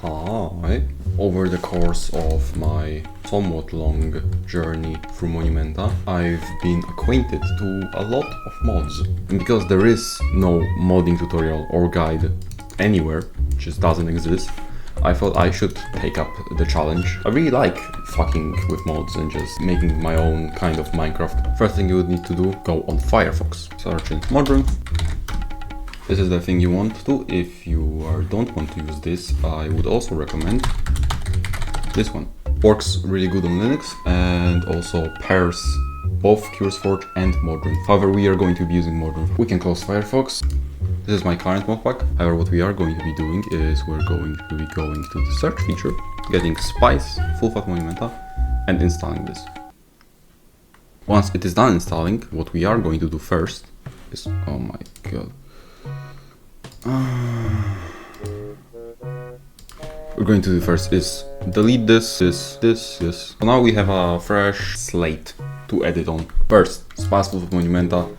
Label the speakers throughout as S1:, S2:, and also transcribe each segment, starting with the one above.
S1: Hi. Over the course of my somewhat long journey through Monumenta, I've been acquainted to a lot of mods. And because there is no modding tutorial or guide anywhere, it just doesn't exist, I thought I should take up the challenge. I really like fucking with mods and just making my own kind of Minecraft. First thing you would need to do, go on Firefox, search in Modroom. This is the thing you want to do. If you don't want to use this, I would also recommend this one. Works really good on Linux and also pairs both CurseForge and Modroom. However, we are going to be using Modroom. We can close Firefox. This is my current modpack. However, what we are going to be doing is we're going to be going to the search feature, getting Spice, fullfat Monumenta, and installing this. Once it is done installing, what we are going to do first is, oh my god. We're going to do first is delete this. So now we have a fresh slate to edit on. First, Spice fullfat Monumenta.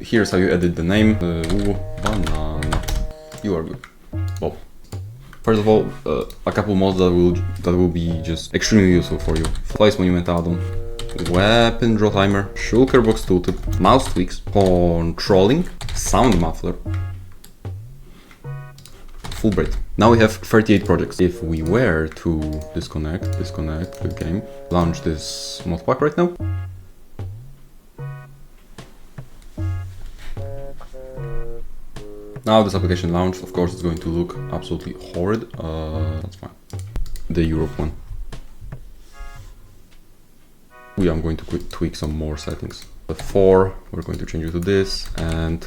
S1: Here's how you edit the name. Banana. You are good. Well, first of all, a couple mods that will be just extremely useful for you. Place Monumenta add-on, weapon draw timer, shulker box tooltip, mouse tweaks, controlling, sound muffler, full braid. Now we have 38 projects. If we were to disconnect the game, launch this modpack right now. Now this application launched, of course it's going to look absolutely horrid, that's fine. The Europe one. I'm going to tweak some more settings. The 4, we're going to change it to this, and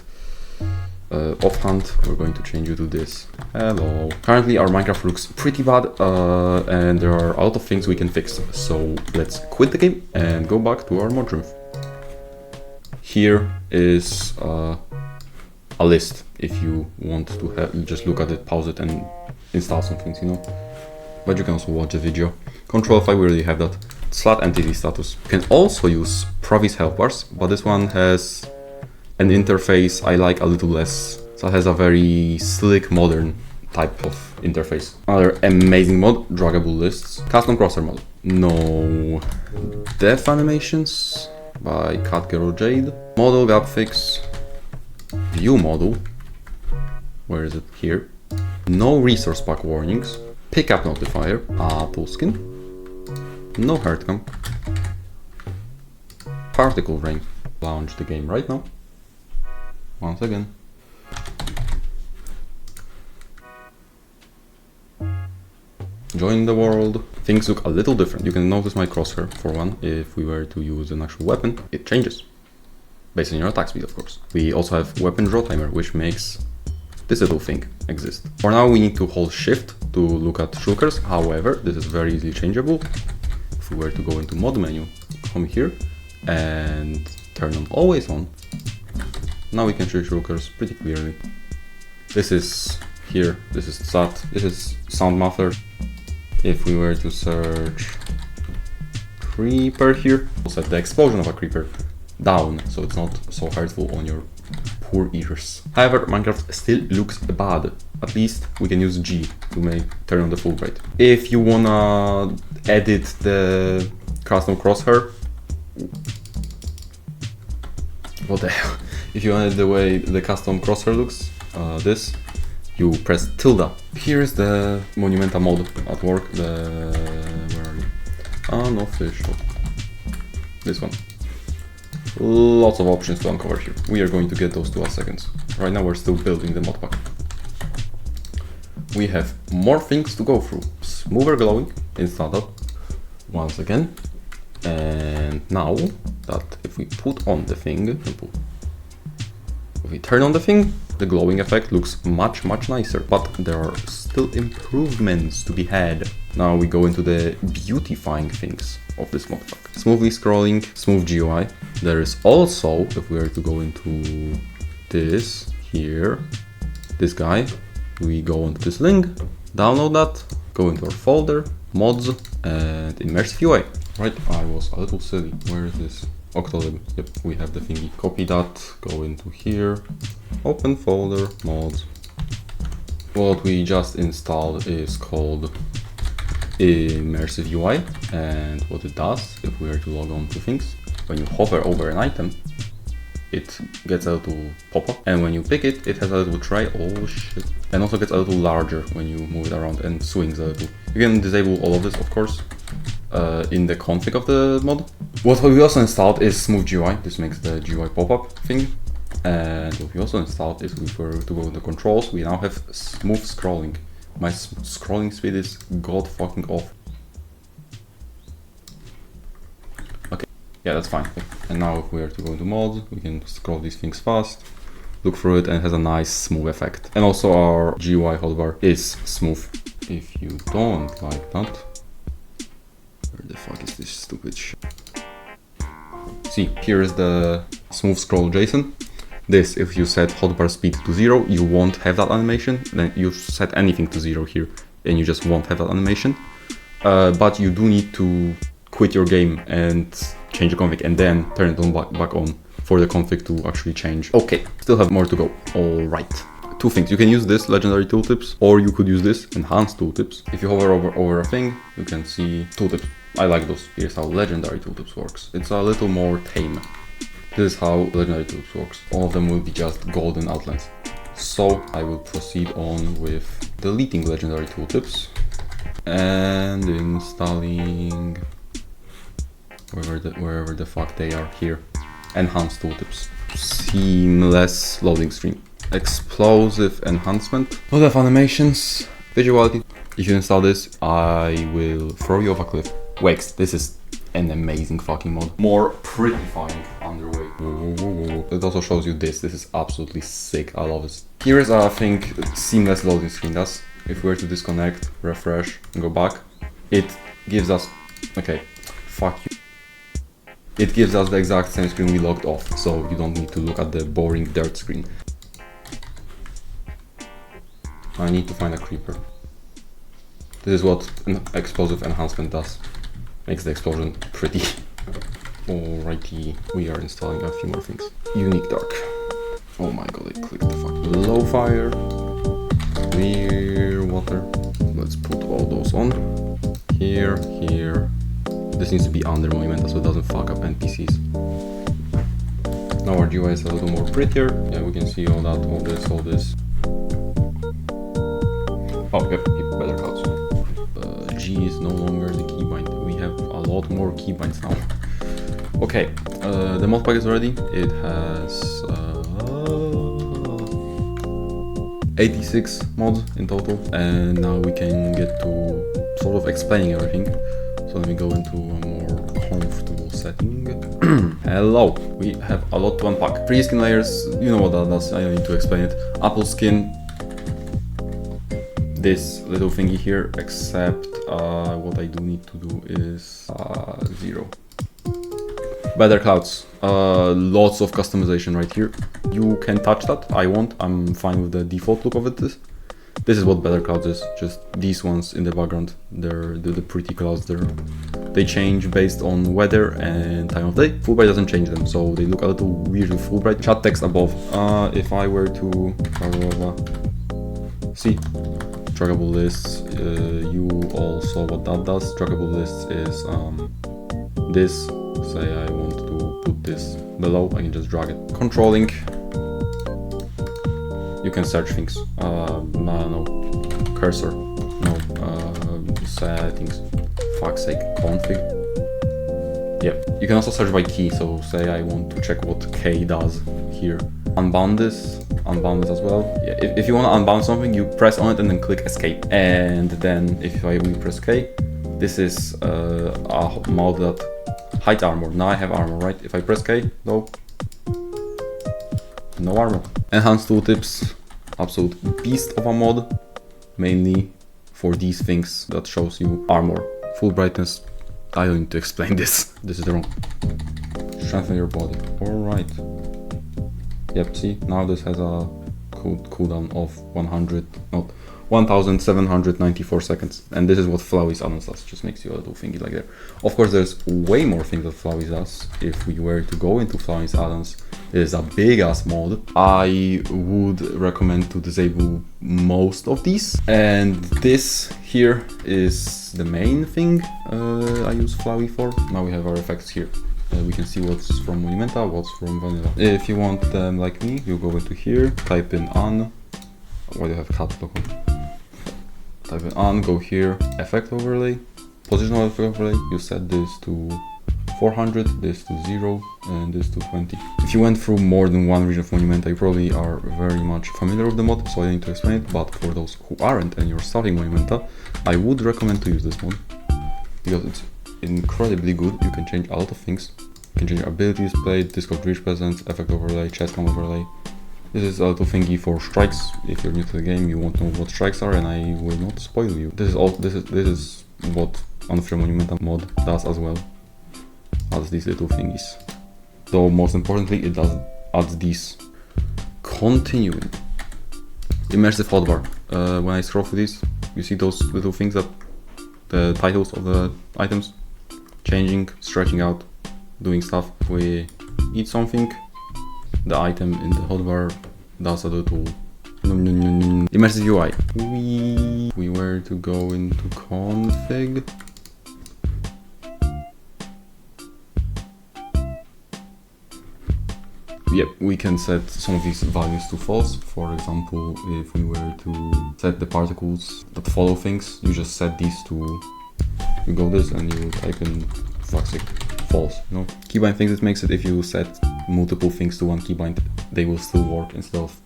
S1: offhand, we're going to change it to this. Hello. Currently our Minecraft looks pretty bad, and there are a lot of things we can fix. So let's quit the game and go back to our Modroom. Here is a list. If you want to just look at it, pause it, and install some things, you know. But you can also watch the video. Control 5, we already have that. Slat entity status. You can also use Provis help bars, but this one has an interface I like a little less. So it has a very slick, modern type of interface. Another amazing mod, Draggable Lists. Custom Crosshair Mod. No death animations by Catgirl Jade. Model gap fix. View model. Where is it? Here. No resource pack warnings. Pickup notifier. AppleSkin. No hard cam. Particle rain. Launch the game right now. Once again. Join the world. Things look a little different. You can notice my crosshair for one. If we were to use an actual weapon, it changes. Based on your attack speed, of course. We also have weapon draw timer, which makes this little thing exist. For now, we need to hold shift to look at shulkers. However, this is very easily changeable. If we were to go into mod menu, come here and turn on always on. Now we can show shulkers pretty clearly. This is here, this is SAT, this is sound muffler. If we were to search creeper here, we'll set the explosion of a creeper down, so it's not so hurtful on your poor ears. However, Minecraft still looks bad. At least we can use G to turn on the full braid. If you wanna edit the custom crosshair, what the hell? If you want the way the custom crosshair looks, you press tilde. Here is the Monumenta mod at work. Where are you? Unofficial. This one. Lots of options to uncover here. We are going to get those to a second. Right now we're still building the modpack. We have more things to go through. Smoother glowing, install that once again. And now that if we put on the thing, if we turn on the thing, the glowing effect looks much nicer, but there are still improvements to be had. Now we go into the beautifying things of this modpack. Smoothly scrolling, smooth GUI. There is also, if we were to go into this here, this guy, we go onto this link, download that, go into our folder, mods, and immersive UI. Right, I was a little silly. Where is this? Octolib. Yep, we have the thingy. Copy that, go into here, open folder, mods, What we just installed is called immersive UI, and what it does, if we were to log on to things, when you hover over an item, it gets a little pop-up, and when you pick it, it has a little tray, oh shit, and also gets a little larger when you move it around and swings a little. You can disable all of this, of course, in the config of the mod. What we also installed is Smooth GUI. This makes the GUI pop-up thing. And what we also installed is, if we were to go into controls, we now have smooth scrolling. My scrolling speed is god fucking off. Okay, yeah, that's fine. And now if we are to go into mods, we can scroll these things fast, look through it, and it has a nice smooth effect. And also our GUI hotbar is smooth. If you don't like that, where the fuck is this stupid shit? See, here is the smooth scroll JSON. This, if you set hotbar speed to 0, you won't have that animation. Then you set anything to 0 here, and you just won't have that animation. But you do need to quit your game and change the config, and then turn it on back on for the config to actually change. Okay, still have more to go. All right. Two things. You can use this legendary tooltips, or you could use this enhanced tooltips. If you hover over a thing, you can see tooltips. I like those. Here's how legendary tooltips works. It's a little more tame. This is how legendary tooltips works. All of them will be just golden outlines. So I will proceed on with deleting legendary tooltips and installing wherever the fuck they are here. Enhanced tooltips. Seamless loading screen. Explosive enhancement. Lot of animations. Visuality. If you install this, I will throw you off a cliff. Wakes, this is an amazing fucking mod. More prettifying underway. It also shows you this. This is absolutely sick. I love this. Here is a thing seamless loading screen does. If we were to disconnect, refresh, and go back, it gives us, okay, fuck you. It gives us the exact same screen we logged off, so you don't need to look at the boring dirt screen. I need to find a creeper. This is what an explosive enhancement does. Makes the explosion pretty. Alrighty, we are installing a few more things. Unique dark. Oh my god, I clicked the fuck. Low fire. Clear water. Let's put all those on. Here, here. This needs to be under Monumenta so it doesn't fuck up NPCs. Now our GUI is a little more prettier. Yeah, we can see all that, all this, all this. Oh, yep, better cuts. G is no longer the keybind. We have a lot more keybinds now. Okay, the modpack is ready. It has 86 mods in total, and now we can get to sort of explaining everything. So let me go into a more comfortable setting. Hello, we have a lot to unpack. Pre-skin layers, you know what that does, I don't need to explain it. AppleSkin, this little thingy here, except what I do need to do is 0. Better clouds, lots of customization right here. You can touch that, I won't, I'm fine with the default look of it. This is what better clouds is, just these ones in the background. They're the pretty clouds there. They change based on weather and time of day. Fullbright doesn't change them, so they look a little weird with Fullbright. Chat text above. If I were to see Draggable Lists, you all saw what that does. Draggable Lists is this. Say I want to put this below, I can just drag it. Controlling. You can search things. No, cursor. No, settings. Fuck's sake, config. Yeah, you can also search by key. So say I want to check what K does here. Unbound this as well. Yeah, if you want to unbound something, you press on it and then click escape. And then if we press K, this is a mod that hides armor. Now I have armor, right? If I press K, no armor. Enhanced tooltips, absolute beast of a mod, mainly for these things that shows you armor. Full brightness, I don't need to explain this. This is the wrong. Strengthen your body. Alright. Yep, see, now this has a cooldown of 1794 seconds. And this is what Flowey's add-ons does, just makes you a little thingy like there. Of course, there's way more things that Flowey does. If we were to go into Flowey's add-ons, it is a big ass mod. I would recommend to disable most of these. And this here is the main thing I use Flowey for. Now we have our effects here. We can see what's from Monumenta, what's from Vanilla. If you want them like me, you go into here, type in on. Why do you have cat logo? Type in on, go here, effect overlay, positional effect overlay. You set this to 400, this to 0, and this to 20. If you went through more than one region of Monumenta, you probably are very much familiar with the mod, so I don't need to explain it. But for those who aren't and you're starting Monumenta, I would recommend to use this mod because it's incredibly good. You can change a lot of things. You can change abilities, plate, Discord reach presence, effect overlay, chest cam overlay. This is a little thingy for strikes. If you're new to the game, you won't know what strikes are, and I will not spoil you. This is what Unfair Monumenta mod does as well as these little thingies. So most importantly, it adds these. Continuing. Immersive hotbar. When I scroll through these, you see those little things that the titles of the items changing, stretching out, doing stuff. We eat something, the item in the hotbar does a little immersive UI. We were to go into config. Yep, we can set some of these values to false. For example, if we were to set the particles that follow things, you just set these to, you go this and you type in fuck's sake, false, you know? Keybind things, it makes it if you set multiple things to one keybind, they will still work instead of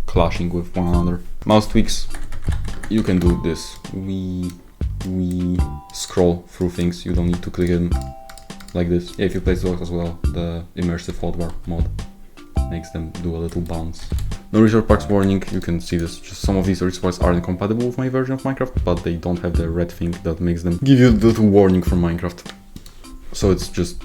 S1: clashing with one another. Mouse tweaks, you can do this. We scroll through things, you don't need to click them like this. Yeah, if you place those as well, the immersive hotbar mod makes them do a little bounce. No resource packs warning, you can see this. Just some of these resource packs aren't compatible with my version of Minecraft, but they don't have the red thing that makes them give you the little warning from Minecraft. So it's just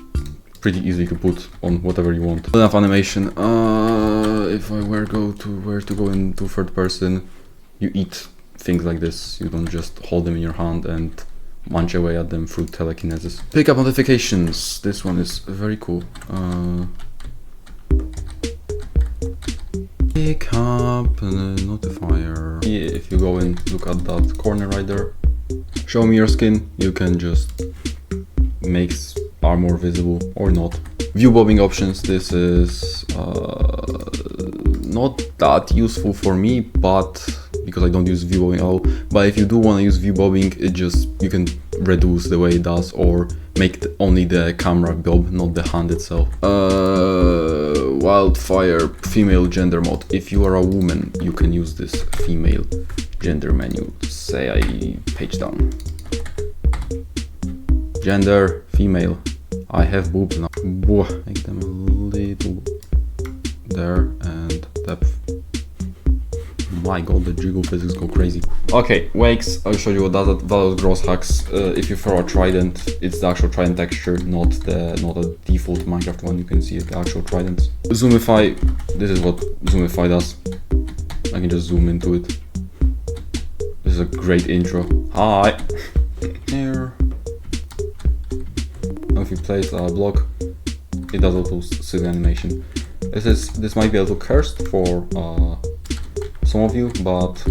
S1: pretty easy to put on whatever you want. Enough animation. If I were to go into third person, you eat things like this. You don't just hold them in your hand and munch away at them through telekinesis. Pick up notifications. This one is very cool. Pick up notifier. Yeah, if you go and look at that corner right there, show me your skin, you can just make armor visible or not. View bobbing options, this is not that useful for me, but because I don't use view bobbing at all. But if you do want to use view bobbing, it just, you can reduce the way it does or make only the camera bob, not the hand itself. Wildfire female gender mod. If you are a woman, you can use this female gender menu. Say I page down. Gender female. I have boobs now. Make them a little there and depth. My god, the jiggle physics go crazy. Okay, wakes, I'll show you what does it. Values gross hacks. If you throw a trident, it's the actual trident texture, not a default Minecraft one. You can see it, the actual tridents. Zoomify, this is what Zoomify does. I can just zoom into it. This is a great intro. Hi! Here. Now if you place a block, it does a little silly animation. This might be a little cursed for some of you, but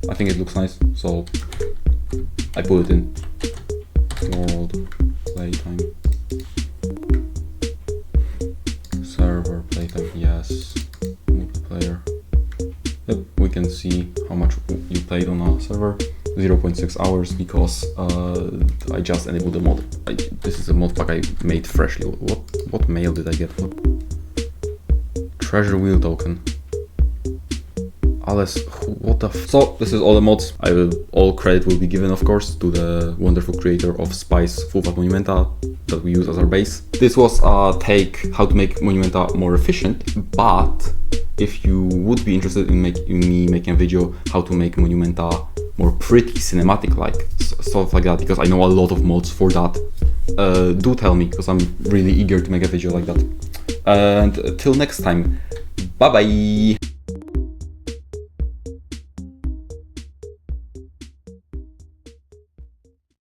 S1: I think it looks nice, so I put it in. World playtime. Server playtime, yes. Multiplayer. Yep, we can see how much you played on a server. 0.6 hours because I just enabled the mod. This is a mod pack I made freshly. What mail did I get? Treasure wheel token. Alice, what the f— So this is all the mods. All credit will be given, of course, to the wonderful creator of Spice fullfat Monumenta that we use as our base. This was a take how to make Monumenta more efficient, but if you would be interested in me making a video how to make Monumenta more pretty, cinematic like, stuff like that, because I know a lot of mods for that, do tell me, because I'm really eager to make a video like that. And till next time, bye bye!